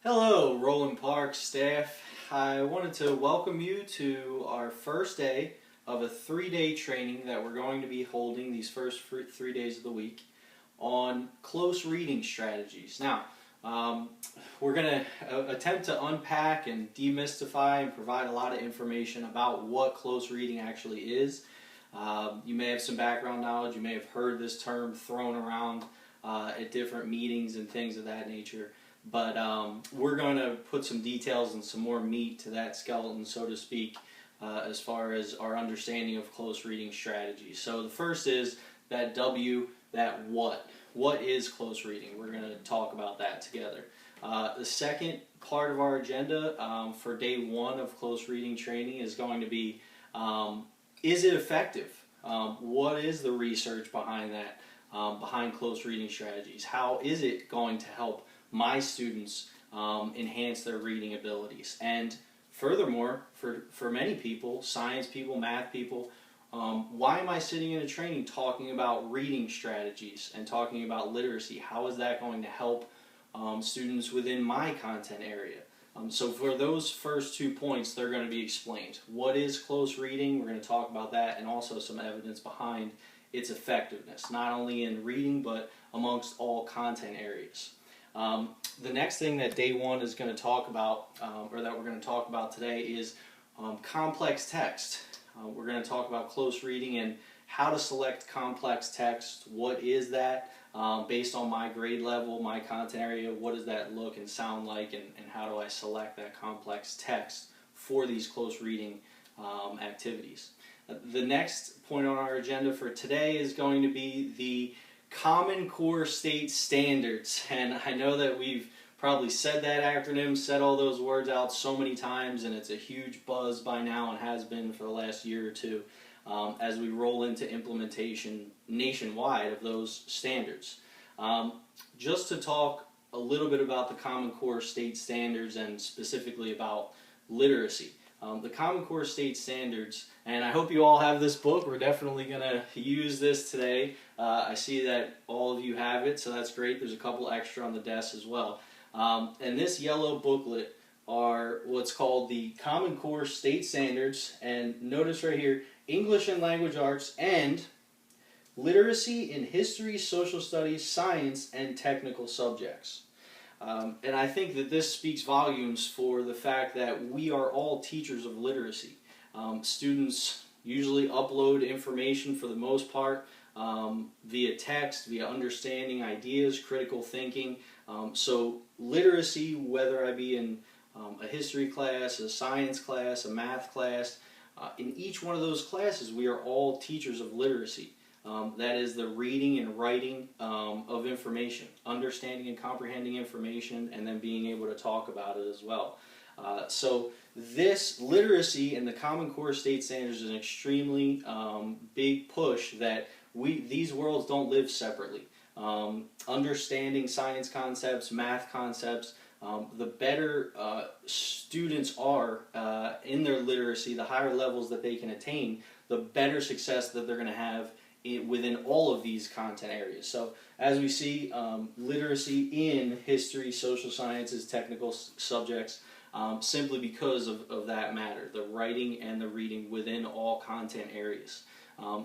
Hello, Roland Park staff. I wanted to welcome you to our first day of a 3-day training that we're going to be holding these first 3 days of the week on close reading strategies. Now, we're going to attempt to unpack and demystify and provide a lot of information about what close reading actually is. You may have some background knowledge, you may have heard this term thrown around at different meetings and things of that nature. But we're going to put some details and some more meat to that skeleton, so to speak, as far as our understanding of close reading strategies. So the first is that W, that what. What is close reading? We're going to talk about that together. The second part of our agenda for day one of close reading training is going to be, is it effective? What is the research behind that, behind close reading strategies? How is it going to help my students enhance their reading abilities? And furthermore, for many people, science people, math people, why am I sitting in a training talking about reading strategies and talking about literacy? How is that going to help students within my content area? So for those first 2 points, they're going to be explained. What is close reading? We're going to talk about that, and also some evidence behind its effectiveness, not only in reading, but amongst all content areas. The next thing that day one is going to talk about, or that we're going to talk about today, is complex text. We're going to talk about close reading and how to select complex text. What is that? Based on my grade level, my content area, what does that look and sound like, and how do I select that complex text for these close reading activities? The next point on our agenda for today is going to be the Common Core State Standards, and I know that we've probably said that acronym, said all those words out so many times, and it's a huge buzz by now and has been for the last year or two as we roll into implementation nationwide of those standards. Just to talk a little bit about the Common Core State Standards and specifically about literacy. The Common Core State Standards, and I hope you all have this book. We're definitely going to use this today. I see that all of you have it, so that's great. There's a couple extra on the desk as well. And this yellow booklet are what's called the Common Core State Standards, and notice right here, English and Language Arts and Literacy in History, Social Studies, Science, and Technical Subjects. And I think that this speaks volumes for the fact that we are all teachers of literacy. Students usually upload information for the most part via text, via understanding ideas, critical thinking. So literacy, whether I be in a history class, a science class, a math class, in each one of those classes we are all teachers of literacy. That is the reading and writing of information, understanding and comprehending information, and then being able to talk about it as well. So this literacy and the Common Core State Standards is an extremely big push that these worlds don't live separately. Understanding science concepts, math concepts, the better students are in their literacy, the higher levels that they can attain, the better success that they're going to have within all of these content areas. So as we see, literacy in history, social sciences, technical subjects, simply because of that matter, the writing and the reading within all content areas.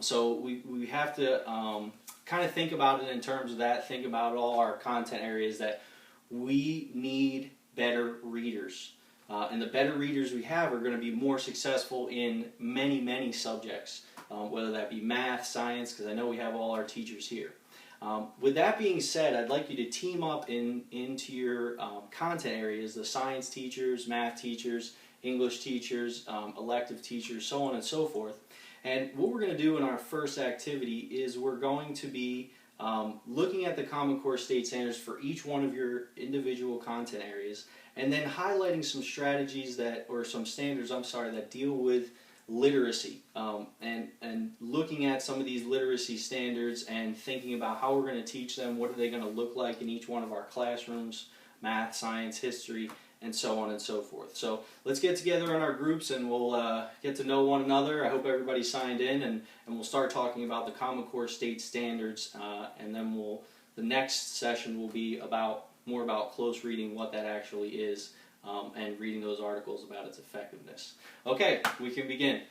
So we have to kind of think about it in terms of that, think about all our content areas, that we need better readers. And the better readers we have are going to be more successful in many, many subjects, whether that be math, science, because I know we have all our teachers here. With that being said, I'd like you to team up into your content areas, the science teachers, math teachers, English teachers, elective teachers, so on and so forth. And what we're going to do in our first activity is we're going to be looking at the Common Core State Standards for each one of your individual content areas, and then highlighting some strategies some standards, that deal with literacy, and looking at some of these literacy standards and thinking about how we're going to teach them, what are they going to look like in each one of our classrooms, math, science, history, and so on and so forth. So let's get together in our groups and we'll get to know one another. I hope everybody signed in, and we'll start talking about the Common Core State Standards, and then we'll The next session will be more about close reading, what that actually is, and reading those articles about its effectiveness. Okay, we can begin.